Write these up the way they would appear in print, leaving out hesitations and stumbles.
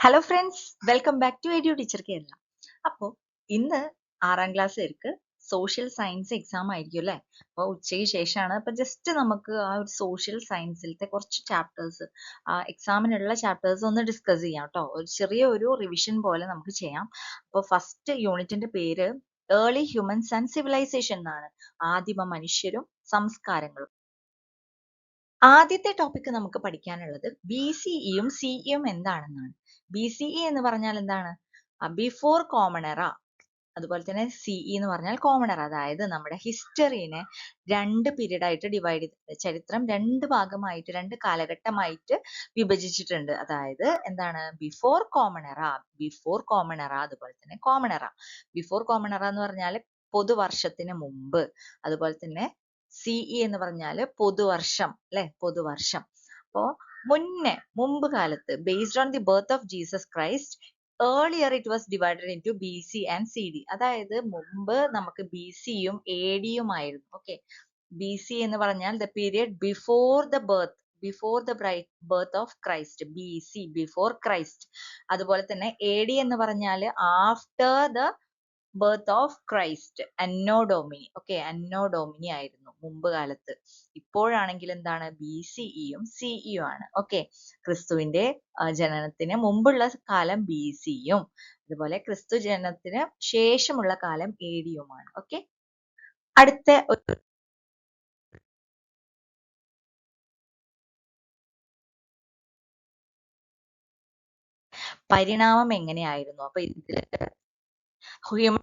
Hello friends, welcome back to Edu Teacher Kerala. അപ്പോൾ ഇന്ന് 6ാം ക്ലാസ്സുകാർക്ക് സോഷ്യൽ സയൻസ് എക്സാം ആയിരിക്കും അല്ലേ? അപ്പോൾ ഉച്ചയ്ക്ക് ശേഷമാണ്. അപ്പോൾ ജസ്റ്റ് നമുക്ക് ആ ഒരു സോഷ്യൽ സയൻസിലത്തെ കുറച്ച് ചാപ്റ്റേഴ്സ്, എക്സാമിനുള്ള ചാപ്റ്റേഴ്സ് ഒന്ന് ഡിസ്കസ് ചെയ്യാം കേട്ടോ. ഒരു ചെറിയ ഒരു റിവിഷൻ പോലെ നമുക്ക് ചെയ്യാം. അപ്പോൾ ഫസ്റ്റ് യൂണിറ്റിന്റെ പേര് ഏർലി ഹ്യൂമൻസ് ആൻഡ് സിവിലൈസേഷൻ എന്നാണ്. ആദിമ മനുഷ്യരും സംസ്കാരങ്ങളും. ആദ്യത്തെ ടോപ്പിക് നമുക്ക് പഠിക്കാനുള്ളത് BCEയും CEയും എന്താണെന്നാണ്. BCE എന്ന് പറഞ്ഞാൽ എന്താണ്? ബിഫോർ കോമൺ എറ. അതുപോലെ തന്നെ CE എന്ന് പറഞ്ഞാൽ കോമൺ എറ. അതായത് നമ്മുടെ ഹിസ്റ്ററിനെ 2 പീരീഡ് ആയിട്ട് ഡിവൈഡ് ചെയ്തിട്ടുണ്ട്. ചരിത്രം 2 ഭാഗമായിട്ട്, 2 കാലഘട്ടമായിട്ട് വിഭജിച്ചിട്ടുണ്ട്. അതായത് എന്താണ്? ബിഫോർ കോമൺ എറ, അതുപോലെ തന്നെ കോമൺ എറ. ബിഫോർ കോമൺ എറ എന്ന് പറഞ്ഞാൽ പൊതുവർഷത്തിന് മുമ്പ്. അതുപോലെ തന്നെ CE എന്ന് പറഞ്ഞാല് പൊതുവർഷം, അല്ലെ? പൊതുവർഷം. അപ്പോ മുമ്പ് കാലത്ത്, based on the birth of Jesus Christ, earlier it was divided into BC and CD. അതായത് മുമ്പ് നമുക്ക് BCയും ADയും ആയിരുന്നു. ഓക്കെ, BC എന്ന് പറഞ്ഞാൽ the period before the birth of Christ. BC, before Christ. അതുപോലെ തന്നെ AD എന്ന് പറഞ്ഞാൽ after the birth of Christ. അന്നോ ഡൊമിനി. ഓക്കെ, അന്നോ ഡൊമിനി ആയിരുന്നു മുമ്പ് കാലത്ത്. ഇപ്പോഴാണെങ്കിൽ എന്താണ്? BCEയും CEയും ആണ്. ഓക്കെ, ക്രിസ്തുവിന്റെ ജനനത്തിന് മുമ്പുള്ള കാലം BCയും, അതുപോലെ ക്രിസ്തു ജനനത്തിന് ശേഷമുള്ള കാലം ADയുമാണ്. ഓക്കെ, അടുത്ത ഒരു പരിണാമം എങ്ങനെയായിരുന്നു? അപ്പൊ ഇതില് ഹ്യൂമൻ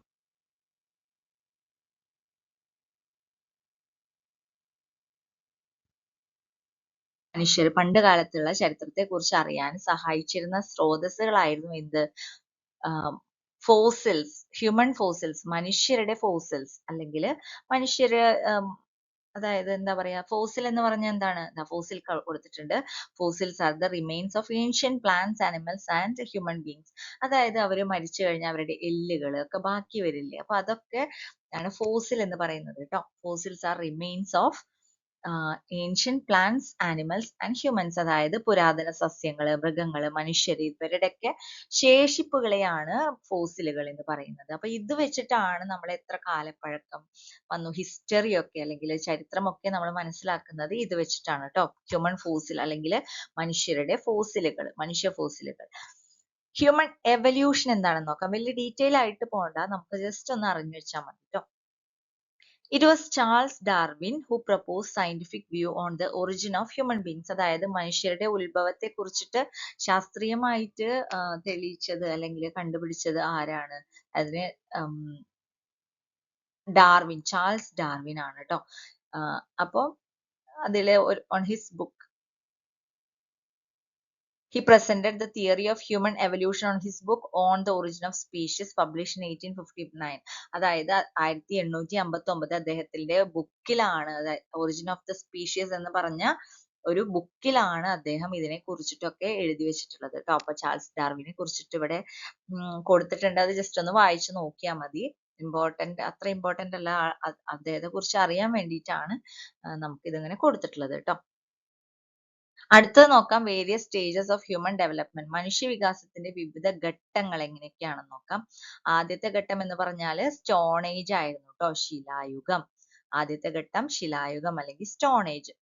മനുഷ്യർ പണ്ട് കാലത്തുള്ള ചരിത്രത്തെ കുറിച്ച് അറിയാൻ സഹായിച്ചിരുന്ന സ്രോതസ്സുകളായിരുന്നു എന്ത്? ഫോസിൽസ്, ഹ്യൂമൻ ഫോസിൽസ്, മനുഷ്യരുടെ ഫോസിൽസ്, അല്ലെങ്കിൽ മനുഷ്യര് അതായത് എന്താ പറയാ, ഫോസിൽ എന്ന് പറഞ്ഞാൽ എന്താണ്? ഫോസിൽ കൊടുത്തിട്ടുണ്ട്. Fossils are the remains of ancient plants, animals and human beings. അതായത് അവര് മരിച്ചു കഴിഞ്ഞാൽ അവരുടെ എല്ലുകൾ ഒക്കെ ബാക്കി വരില്ലേ? അപ്പൊ അതൊക്കെ ആണ് ഫോസിൽ എന്ന് പറയുന്നത് കേട്ടോ. Fossils are remains of ancient plants, animals and humans. അതായത് പുരാതന സസ്യങ്ങള്, മൃഗങ്ങള്, മനുഷ്യര്, ഇവരുടെയൊക്കെ ശേഷിപ്പുകളെയാണ് ഫോസിലുകൾ എന്ന് പറയുന്നത്. അപ്പൊ ഇത് വെച്ചിട്ടാണ് നമ്മൾ എത്ര കാലപ്പഴക്കം വന്നു, ഹിസ്റ്ററി ഒക്കെ അല്ലെങ്കിൽ ചരിത്രമൊക്കെ നമ്മൾ മനസ്സിലാക്കുന്നത് ഇത് വെച്ചിട്ടാണ് കേട്ടോ. ഹ്യൂമൻ ഫോസിൽ അല്ലെങ്കിൽ മനുഷ്യരുടെ ഫോസിലുകൾ, മനുഷ്യ ഫോസിലുകൾ. ഹ്യൂമൻ എവല്യൂഷൻ എന്താണെന്ന് നോക്കാം. വലിയ ഡീറ്റെയിൽ ആയിട്ട് പോകണ്ട, നമുക്ക് ജസ്റ്റ് ഒന്ന് അറിഞ്ഞു വെച്ചാൽ മതി കേട്ടോ. It was Charles Darwin who proposed scientific view on the origin of human beings. അതായത് മനുഷ്യരുടെ ഉത്ഭവത്തെ കുറിച്ചിട്ട് ശാസ്ത്രീയമായിട്ട് തെളിയിച്ചത് അല്ലെങ്കിൽ കണ്ടുപിടിച്ചത് ആരാണ്? അതിന് ഡാർവിൻ, ചാൾസ് ഡാർവിൻ ആണ് കേട്ടോ. അപ്പോ അതിലെ on his book he presented the theory of human evolution on his book on the origin of species, published in 1859. അതായത് 1859 അദ്ദേഹത്തിന്റെ ബുക്കിലാണ്, ഒറിജിൻ ഓഫ് ദ സ്പീഷീസ് എന്ന് പറഞ്ഞ ഒരു ബുക്കിലാണ് അദ്ദേഹം ഇതിനെ കുറിച്ചിട്ടൊക്കെ എഴുതി വെച്ചിട്ടുള്ളത് കേട്ടോ. അപ്പൊ ചാൾസ് ഡാർവിനെ കുറിച്ചിട്ട് ഇവിടെ കൊടുത്തിട്ടുണ്ട്. അത് ജസ്റ്റ് ഒന്ന് വായിച്ചു നോക്കിയാൽ മതി. അത്ര ഇമ്പോർട്ടന്റ് അല്ല, അദ്ദേഹത്തെ കുറിച്ച് അറിയാൻ വേണ്ടിയിട്ടാണ് നമുക്ക് ഇതിങ്ങനെ കൊടുത്തിട്ടുള്ളത് കേട്ടോ. അടുത്തത് നോക്കാം, various stages of human development. മനുഷ്യ വികാസത്തിന്റെ വിവിധ ഘട്ടങ്ങൾ എങ്ങനെയൊക്കെയാണെന്ന് നോക്കാം. ആദ്യത്തെ ഘട്ടം എന്ന് പറഞ്ഞാൽ സ്റ്റോൺ ഏജ് ആയിരുന്നു കേട്ടോ, ശിലായുഗം. ആദ്യത്തെ ഘട്ടം ശിലായുഗം അല്ലെങ്കിൽ സ്റ്റോൺ ഏജ്.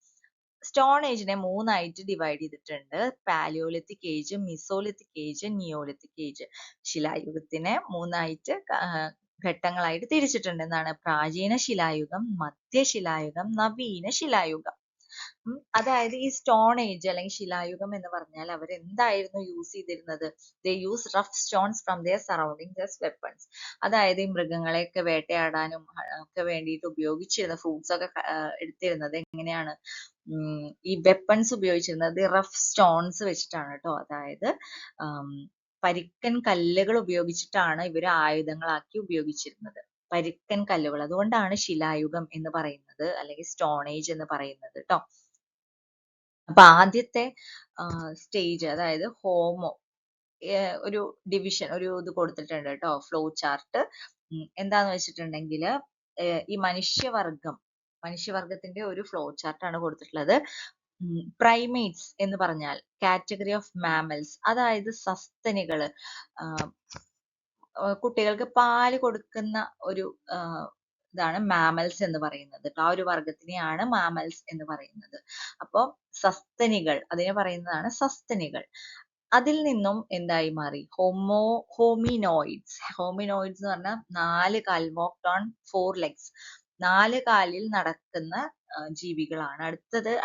സ്റ്റോൺ ഏജിനെ 3 ആയിട്ട് ഡിവൈഡ് ചെയ്തിട്ടുണ്ട്. Paleolithic age, mesolithic age, neolithic age. ശിലായുഗത്തിനെ 3 ആയിട്ട് ഘട്ടങ്ങളായിട്ട് തിരിച്ചിട്ടുണ്ട്. എന്താണ്? പ്രാചീന ശിലായുഗം, മധ്യശിലായുഗം, നവീന ശിലായുഗം. അതായത് ഈ സ്റ്റോൺ ഏജ് അല്ലെങ്കിൽ ശിലായുഗം എന്ന് പറഞ്ഞാൽ അവർ എന്തായിരുന്നു യൂസ് ചെയ്തിരുന്നത്? They use rough stones from their surroundings as weapons. അതായത് ഈ മൃഗങ്ങളെയൊക്കെ വേട്ടയാടാനും ഒക്കെ വേണ്ടിയിട്ട് ഉപയോഗിച്ചിരുന്ന, ഫ്രൂട്ട്സ് ഒക്കെ എടുത്തിരുന്നത് എങ്ങനെയാണ്? ഈ വെപ്പൺസ് ഉപയോഗിച്ചിരുന്നത് റഫ് സ്റ്റോൺസ് വെച്ചിട്ടാണ് കേട്ടോ. അതായത് പരിക്കൻ കല്ലുകൾ ഉപയോഗിച്ചിട്ടാണ് ഇവർ ആയുധങ്ങളാക്കി ഉപയോഗിച്ചിരുന്നത്. പരിക്കൻ കല്ലുകൾ. അതുകൊണ്ടാണ് ശിലായുഗം എന്ന് പറയുന്നത് അല്ലെങ്കിൽ സ്റ്റോൺ ഏജ് എന്ന് പറയുന്നത് കേട്ടോ. അപ്പൊ ആദ്യത്തെ സ്റ്റേജ്, അതായത് ഹോമോ, ഒരു ഡിവിഷൻ, ഒരു ഇത് കൊടുത്തിട്ടുണ്ട് കേട്ടോ, ഫ്ലോ ചാർട്ട്. എന്താന്ന് വെച്ചിട്ടുണ്ടെങ്കിൽ ഈ മനുഷ്യവർഗത്തിന്റെ ഒരു ഫ്ലോ ചാർട്ട് ആണ് കൊടുത്തിട്ടുള്ളത്. പ്രൈമേറ്റ്സ് എന്ന് പറഞ്ഞാൽ കാറ്റഗറി ഓഫ് മാമൽസ്, അതായത് സസ്തനികള്, കുട്ടികൾക്ക് പാല് കൊടുക്കുന്ന ഒരു ഇതാണ് മാമൽസ് എന്ന് പറയുന്നത്. ആ ഒരു വർഗത്തിനെയാണ് മാമൽസ് എന്ന് പറയുന്നത്. അപ്പോൾ സസ്തനികൾ അതിനെ പറയുന്നതാണ് സസ്തനികൾ. അതിൽ നിന്നും എന്തായി മാറി? ഹോമിനോയിഡ്സ്. ഹോമിനോയിഡ്സ് എന്ന് പറഞ്ഞാൽ 4 കാൽ, walked on 4 legs, 4 കാലിൽ നടക്കുന്ന ജീവികളാണ്.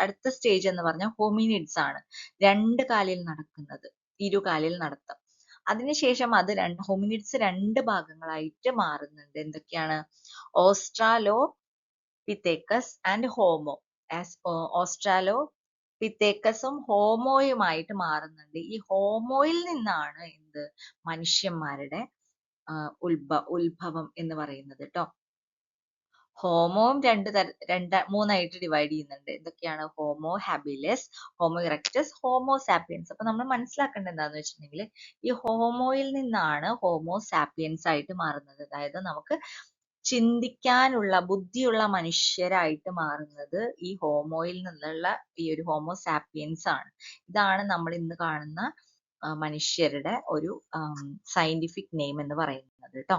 അടുത്ത സ്റ്റേജ് എന്ന് പറഞ്ഞാൽ ഹോമിനിഡ്സ് ആണ്, 2 കാലിൽ നടക്കുന്നത്, ഇരുകാലിൽ നടത്തം. അതിനുശേഷം അത് ഹോമിനിഡ്സ് 2 ഭാഗങ്ങളായിട്ട് മാറുന്നുണ്ട്. എന്തൊക്കെയാണ്? ഓസ്ട്രാലോപിത്തേക്കസ് ആൻഡ് ഹോമോ. ഓസ്ട്രാലോപിത്തേക്കസും ഹോമോയുമായിട്ട് മാറുന്നുണ്ട്. ഈ ഹോമോയിൽ നിന്നാണ് എന്ത് മനുഷ്യന്മാരുടെ ഉത്ഭവം എന്ന് പറയുന്നത് ട്ടോ. ഹോമോയും മൂന്നായിട്ട് ഡിവൈഡ് ചെയ്യുന്നുണ്ട്. എന്തൊക്കെയാണ്? Homo habilis, homo erectus, homo sapiens. അപ്പൊ നമ്മൾ മനസ്സിലാക്കേണ്ടത് എന്താന്ന് വെച്ചിട്ടുണ്ടെങ്കിൽ ഈ ഹോമോയിൽ നിന്നാണ് ഹോമോ സാപ്പിയൻസ് ആയിട്ട് മാറുന്നത്. അതായത് നമുക്ക് ചിന്തിക്കാനുള്ള ബുദ്ധിയുള്ള മനുഷ്യരായിട്ട് മാറുന്നത് ഈ ഹോമോയിൽ നിന്നുള്ള ഈ ഒരു ഹോമോ സാപ്പിയൻസ് ആണ്. ഇതാണ് നമ്മൾ ഇന്ന് കാണുന്ന മനുഷ്യരുടെ ഒരു സയന്റിഫിക് നെയിം എന്ന് പറയുന്നത് ട്ടോ.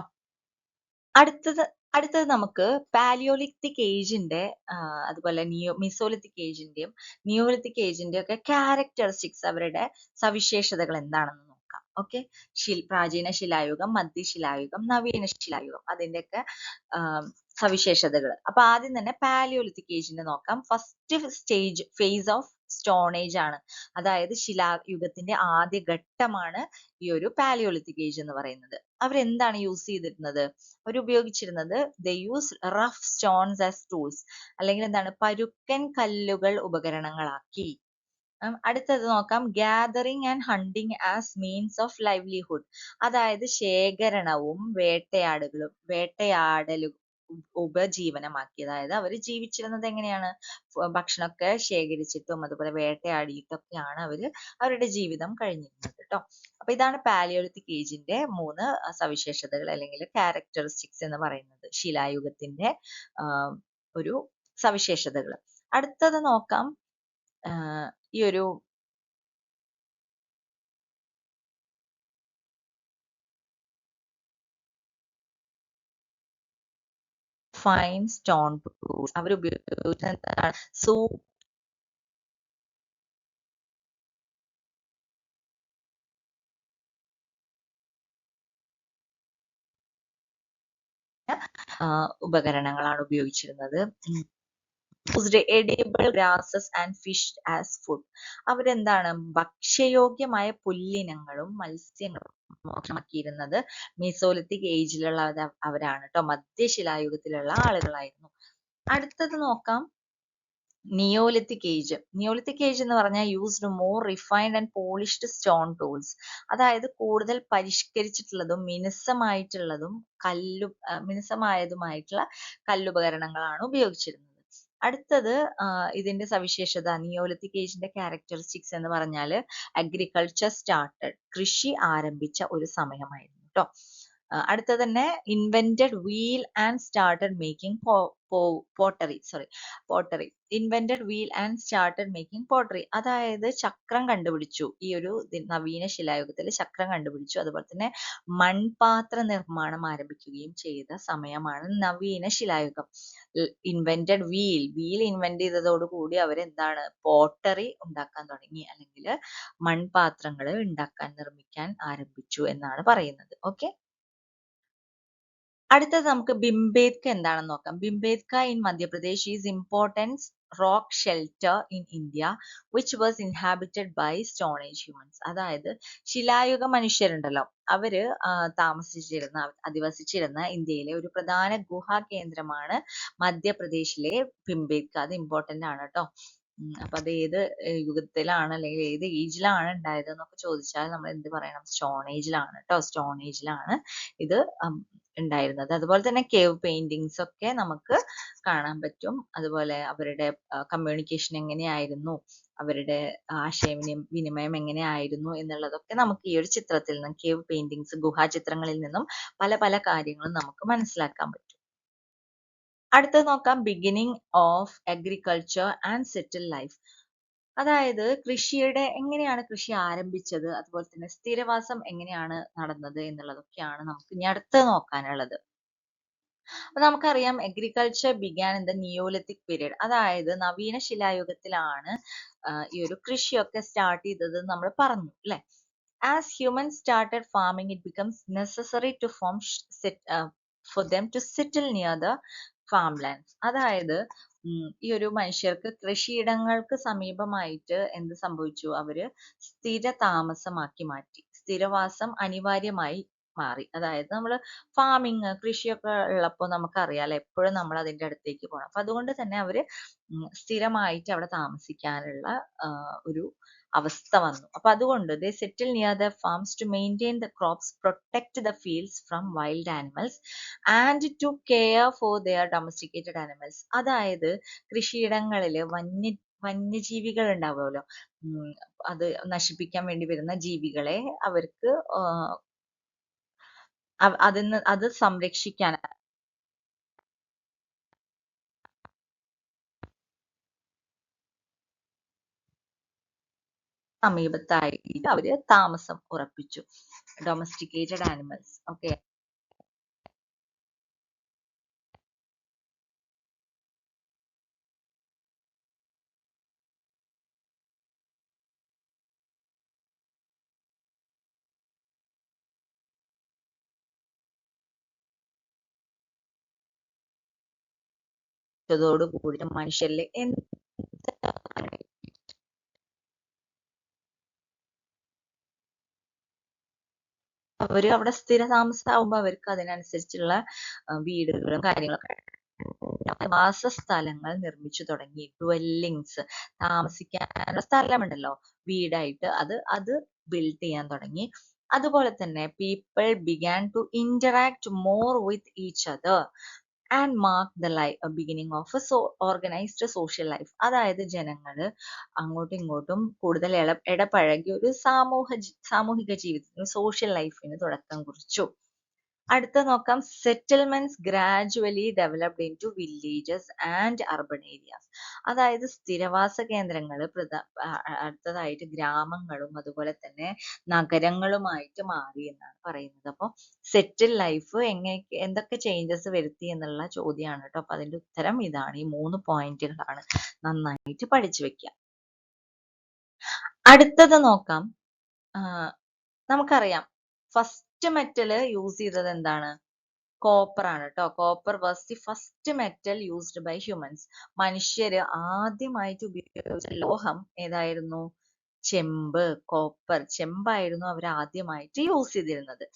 അടുത്തത് നമുക്ക് പാലിയോലിത്തിക് ഏജിന്റെ അതുപോലെ മീസോലിത്തിക് ഏജിന്റെയും നിയോലിത്തിക് ഏജിന്റെയും ഒക്കെ ക്യാരക്ടറിസ്റ്റിക്സ്, അവരുടെ സവിശേഷതകൾ എന്താണെന്ന് നോക്കാം. ഓക്കെ, പ്രാചീന ശിലായുഗം, മധ്യശിലായുഗം, നവീന ശിലായുഗം, അതിന്റെയൊക്കെ സവിശേഷതകൾ. അപ്പൊ ആദ്യം തന്നെ പാലിയോലിത്തിക് ഏജിന്റെ നോക്കാം. First phase of stone age ആണ്, അതായത് ശിലായുഗത്തിന്റെ ആദ്യ ഘട്ടമാണ് ഈ ഒരു പാലിയോലിത്തിക് ഏജ് എന്ന് പറയുന്നത്. അവരെന്താണ് യൂസ് ചെയ്തിരുന്നത്? അവരുപയോഗിച്ചിരുന്നത് they use rough stones as tools, അല്ലെങ്കിൽ എന്താണ്, പരുക്കൻ കല്ലുകൾ ഉപകരണങ്ങളാക്കി. അടുത്തത് നോക്കാം, gathering and hunting as means of livelihood, അതായത് ശേഖരണവും വേട്ടയാടലും ഉപജീവനമാക്കി. അതായത് അവർ ജീവിച്ചിരുന്നത് എങ്ങനെയാണ്? ഭക്ഷണമൊക്കെ ശേഖരിച്ചിട്ടും അതുപോലെ വേട്ടയാടിയിട്ടൊക്കെയാണ് അവരുടെ ജീവിതം കഴിഞ്ഞിരുന്നത് ട്ടോ. അപ്പൊ ഇതാണ് പാലിയോലിത്തിക് ഏജിന്റെ 3 സവിശേഷതകൾ അല്ലെങ്കിൽ ക്യാരക്ടറിസ്റ്റിക്സ് എന്ന് പറയുന്നത്, ശിലായുഗത്തിന്റെ ഒരു സവിശേഷതകൾ. അടുത്തത് നോക്കാം, ഈ ഒരു ഫൈൻ സ്റ്റോൺ ടൂൾസ്. അവർ ഉപയോഗിച്ചത് എന്താണ്? ഉപകരണങ്ങളാണ് ഉപയോഗിച്ചിരുന്നത്. edible grasses and fish as food. അവരെന്താണ്? ഭക്ഷ്യയോഗ്യമായ പുല്ലിനങ്ങളും മത്സ്യങ്ങളും ഭക്ഷണമാക്കിയിരുന്നത് മീസോലിത്തിക് ഏജിലുള്ള അവരാണ് ട്ടോ, മധ്യശിലായുഗത്തിലുള്ള ആളുകളായിരുന്നു. അടുത്തത് നോക്കാം, നിയോലിത്തിക് ഏജ്. നിയോലിത്തിക് ഏജ് എന്ന് പറഞ്ഞാൽ used more refined and polished stone tools, അതായത് കൂടുതൽ പരിഷ്കരിച്ചിട്ടുള്ളതും മിനുസമായതുമായിട്ടുള്ള കല്ലുപകരണങ്ങളാണ് ഉപയോഗിച്ചിരുന്നത്. അടുത്തത് ഇതിന്റെ സവിശേഷത, നിയോലിത്തിക് ഏജിന്റെ ക്യാരക്ടറിസ്റ്റിക്സ് എന്ന് പറഞ്ഞാൽ അഗ്രികൾച്ചർ സ്റ്റാർട്ടഡ്, കൃഷി ആരംഭിച്ച ഒരു സമയമായിരുന്നു ട്ടോ. അടുത്തത് തന്നെ invented wheel and started making pottery. Invented wheel and started making pottery, അതായത് ചക്രം കണ്ടുപിടിച്ചു. ഈ ഒരു നവീന ശിലായുഗത്തിൽ ചക്രം കണ്ടുപിടിച്ചു. അതുപോലെ തന്നെ മൺപാത്ര നിർമ്മാണം ആരംഭിക്കുകയും ചെയ്ത സമയമാണ് നവീന ശിലായുഗം. ഇൻവെന്റഡ് വീൽ ഇൻവെന്റ് ചെയ്തതോടുകൂടി അവരെന്താണ്? പോട്ടറി ഉണ്ടാക്കാൻ തുടങ്ങി, അല്ലെങ്കിൽ മൺപാത്രങ്ങൾ നിർമ്മിക്കാൻ ആരംഭിച്ചു എന്നാണ് പറയുന്നത്. ഓക്കെ, അടുത്തത് നമുക്ക് ബിംബേദ്ക എന്താണെന്ന് നോക്കാം. Bhimbetka in Madhya Pradesh is important rock shelter in India which was inhabited by stone age humans. അതായത് ശിലായുഗ മനുഷ്യരുണ്ടല്ലോ, അവര് അധിവസിച്ചിരുന്ന ഇന്ത്യയിലെ ഒരു പ്രധാന ഗുഹാ കേന്ദ്രമാണ് മധ്യപ്രദേശിലെ ബിംബേദ്ക. അത് ഇമ്പോർട്ടന്റ് ആണ് ട്ടോ. അപ്പൊ അത് ഏത് യുഗത്തിലാണ് അല്ലെങ്കിൽ ഏത് ഏജിലാണ് ഉണ്ടായത് എന്നൊക്കെ ചോദിച്ചാൽ നമ്മൾ എന്ത് പറയണം? സ്റ്റോൺ ഏജിലാണ് ട്ടോ, സ്റ്റോൺ ഏജിലാണ് ഇത് ഉണ്ടായിരുന്നത്. അതുപോലെ തന്നെ കേവ് പെയിന്റിങ്സ് ഒക്കെ നമുക്ക് കാണാൻ പറ്റും. അതുപോലെ അവരുടെ കമ്മ്യൂണിക്കേഷൻ എങ്ങനെയായിരുന്നു, അവരുടെ ആശയവിനിമയം എങ്ങനെയായിരുന്നു എന്നുള്ളതൊക്കെ നമുക്ക് ഈ ഒരു ചിത്രത്തിൽ നിന്നും, കേവ് പെയിന്റിങ്സ്, ഗുഹാചിത്രങ്ങളിൽ നിന്നും പല പല കാര്യങ്ങളും നമുക്ക് മനസ്സിലാക്കാൻ പറ്റും. അടുത്തത് നോക്കാം, beginning of agriculture and settle life. അതായത് എങ്ങനെയാണ് കൃഷി ആരംഭിച്ചത്, അതുപോലെ തന്നെ സ്ഥിരവാസം എങ്ങനെയാണ് നടന്നത് എന്നുള്ളതൊക്കെയാണ് നമുക്ക് ഇനി അടുത്ത് നോക്കാനുള്ളത്. അപ്പൊ നമുക്കറിയാം agriculture began in the Neolithic period, അതായത് നവീന ശിലായുഗത്തിലാണ് ഈ ഒരു കൃഷിയൊക്കെ സ്റ്റാർട്ട് ചെയ്തത് നമ്മൾ പറഞ്ഞു അല്ലെ. As humans started farming, it becomes necessary to for them to settle near the farmlands. അതായത് ഈ ഒരു മനുഷ്യർക്ക് കൃഷിയിടങ്ങൾക്ക് സമീപമായിട്ട് എന്ത് സംഭവിച്ചു, അവര് സ്ഥിര താമസമാക്കി മാറ്റി, സ്ഥിരവാസം അനിവാര്യമായി മാറി. അതായത് നമ്മൾ ഫാമിങ് കൃഷിയൊക്കെ ഉള്ളപ്പോൾ നമുക്കറിയാലോ എപ്പോഴും നമ്മൾ അതിന്റെ അടുത്തേക്ക് പോകണം. അപ്പൊ അതുകൊണ്ട് തന്നെ അവര് സ്ഥിരമായിട്ട് അവിടെ താമസിക്കാനുള്ള ഒരു അവസ്ഥ വന്നു. അപ്പൊ അതുകൊണ്ട് they settle near their farms to maintain the crops, protect the fields from wild animals and to care for their domesticated animals. അതായത് കൃഷിയിടങ്ങളില് വന്യജീവികൾ ഉണ്ടാവുമല്ലോ, അത് നശിപ്പിക്കാൻ വേണ്ടി വരുന്ന ജീവികളെ അവർക്ക് അത് സംരക്ഷിക്കാൻ സമീപത്തായിട്ട് അവര് താമസം ഉറപ്പിച്ചു. Domesticated animals. ഓക്കെ. ോടുകൂടി മനുഷ്യരില് അവര് അവിടെ സ്ഥിര താമസമാകുമ്പോ അവർക്ക് അതിനനുസരിച്ചുള്ള വീടുകളും കാര്യങ്ങളൊക്കെ വാസസ്ഥലങ്ങൾ നിർമ്മിച്ചു തുടങ്ങി. ഡ്വെല്ലിങ്സ്, താമസിക്കാനുള്ള സ്ഥലമുണ്ടല്ലോ വീടായിട്ട്, അത് ബിൽഡ് ചെയ്യാൻ തുടങ്ങി. അതുപോലെ തന്നെ people began to interact more with each other and mark the beginning of organised social life. അതായത് ജനങ്ങള് അങ്ങോട്ടും ഇങ്ങോട്ടും കൂടുതൽ ഇടപഴകി ഒരു സാമൂഹിക ജീവിതത്തിന്, സോഷ്യൽ ലൈഫിന് തുടക്കം കുറിച്ചു. അടുത്ത നോക്കാം, settlements gradually developed into villages and urban areas. അതായത് സ്ഥിരവാസ കേന്ദ്രങ്ങൾ അടുത്തതായിട്ട് ഗ്രാമങ്ങളും അതുപോലെ തന്നെ നഗരങ്ങളുമായിട്ട് മാറി എന്നാണ് പറയുന്നത്. അപ്പോൾ സെറ്റിൽ ലൈഫ് എന്തൊക്കെ ചേഞ്ചസ് വരുത്തി എന്നുള്ള ചോദ്യമാണ് കേട്ടോ. അപ്പൊ അതിന്റെ ഉത്തരം ഇതാണ്, ഈ 3 പോയിന്റുകളാണ്. നന്നായിട്ട് പഠിച്ചു വെക്കുക. അടുത്തത് നോക്കാം. നമുക്കറിയാം ഫസ്റ്റ് മെറ്റല് യൂസ് ചെയ്തത് എന്താണ്? കോപ്പർ ആണ് കേട്ടോ. Copper was the first metal used by humans. മനുഷ്യര് ആദ്യമായിട്ട് ഉപയോഗിച്ച ലോഹം ഏതായിരുന്നു? ചെമ്പ്, കോപ്പർ. ചെമ്പായിരുന്നു അവർ ആദ്യമായിട്ട് യൂസ് ചെയ്തിരുന്നത്.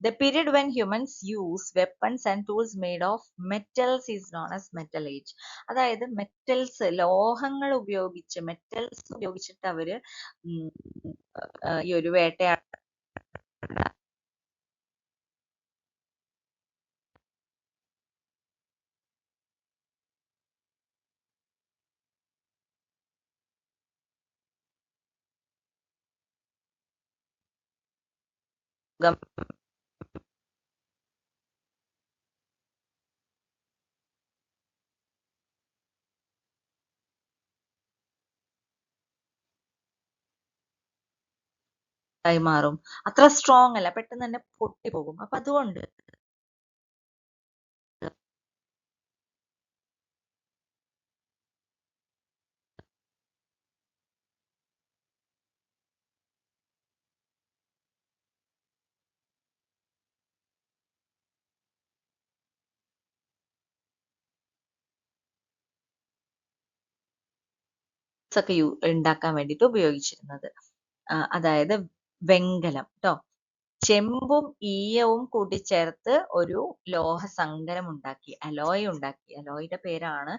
The period when humans use weapons and tools made of metals is known as Metal Age. അതായത് മെറ്റൽസ്, ലോഹങ്ങൾ ഉപയോഗിച്ച്, മെറ്റൽസ് ഉപയോഗിച്ചിട്ട് അവര് ഈ ഒരു വേട്ടയാട മാറും. അത്ര സ്ട്രോങ് അല്ല, പെട്ടെന്ന് തന്നെ പൊട്ടിപ്പോകും. അപ്പൊ അതുകൊണ്ട് ഒക്കെ ഉണ്ടാക്കാൻ വേണ്ടിയിട്ട് ഉപയോഗിച്ചിരുന്നത്. അതായത് വെങ്കലം ട്ടോ. ചെമ്പും ഈയവും കൂട്ടിച്ചേർത്ത് ഒരു ലോഹ സങ്കരം ഉണ്ടാക്കി, അലോയ് ഉണ്ടാക്കി. അലോയുടെ പേരാണ്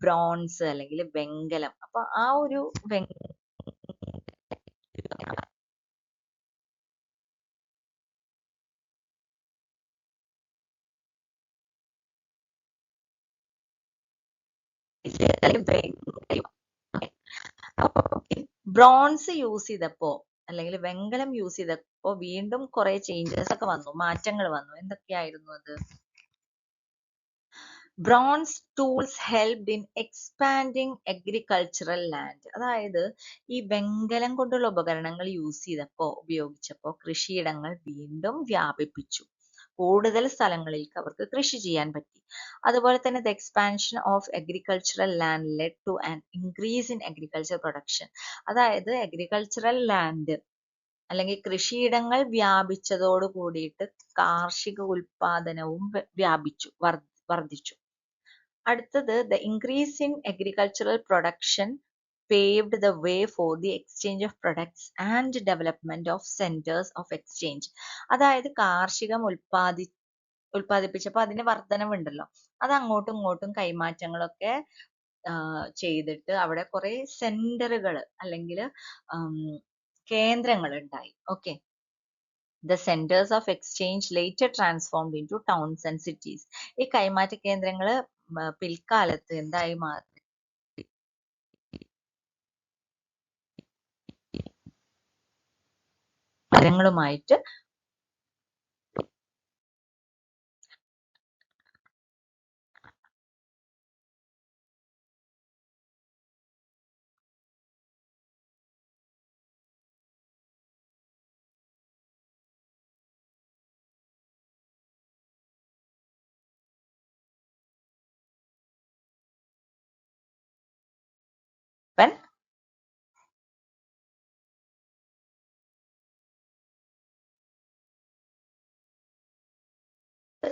ബ്രോൺസ് അല്ലെങ്കിൽ വെങ്കലം. അപ്പൊ ആ ഒരു ബ്രോൺസ് യൂസ് ചെയ്തപ്പോ അല്ലെങ്കിൽ വെങ്കലം യൂസ് ചെയ്തപ്പോ വീണ്ടും കുറെ ചേഞ്ചസ് ഒക്കെ വന്നു, മാറ്റങ്ങൾ വന്നു. എന്തൊക്കെയായിരുന്നു അത്? Bronze tools helped in expanding agricultural land. അതായത് ഈ വെങ്കലം കൊണ്ടുള്ള ഉപകരണങ്ങൾ ഉപയോഗിച്ചപ്പോൾ കൃഷിയിടങ്ങൾ വീണ്ടും വ്യാപിപ്പിച്ചു. കൂടുതൽ സ്ഥലങ്ങളിലേക്ക് അവർക്ക് കൃഷി ചെയ്യാൻ പറ്റി. അതുപോലെ തന്നെ the expansion of agricultural land led to an increase in agriculture production. അതായത് അഗ്രികൾച്ചറൽ ലാൻഡ് അല്ലെങ്കിൽ കൃഷിയിടങ്ങൾ വ്യാപിച്ചതോട് കൂടിയിട്ട് കാർഷിക ഉൽപാദനവും വർദ്ധിച്ചു. അടുത്തത് the increase in agricultural production paved the way for the exchange of products and development of centers of exchange. അതായത് കാർഷികം ഉൽപ്പാദിപ്പിച്ചപ്പോൾ അതിന് വർധനവുണ്ടല്ലോ, അത് അങ്ങോട്ടും ഇങ്ങോട്ടും കൈമാറ്റങ്ങളൊക്കെ ചെയ്തിട്ട് അവിടെ കുറെ സെന്ററുകൾ അല്ലെങ്കിൽ കേന്ദ്രങ്ങൾ ഉണ്ടായി. Okay, The centers of exchange later transformed into towns and cities. ഈ കൈമാറ്റ കേന്ദ്രങ്ങൾ പിൽക്കാലത്ത് എന്തായി മാറി? നഗരങ്ങളുമായിട്ട്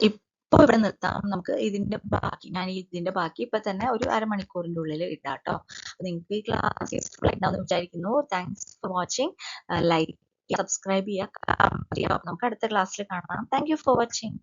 ഇപ്പൊ ഇവിടെ നിർത്താം. നമുക്ക് ഇതിന്റെ ബാക്കി ഇപ്പൊ തന്നെ ഒരു അരമണിക്കൂറിന്റെ ഉള്ളിൽ ഇടാം ട്ടോ. നിങ്ങൾക്ക് ഈ ക്ലാസ് യൂസ്ഫുൾ ആയിട്ടുണ്ടാവും എന്ന് വിചാരിക്കുന്നു. Thanks for watching. Like, subscribe ചെയ്യുക. നമുക്ക് അടുത്ത ക്ലാസ്സിൽ കാണാം. Thank you for watching.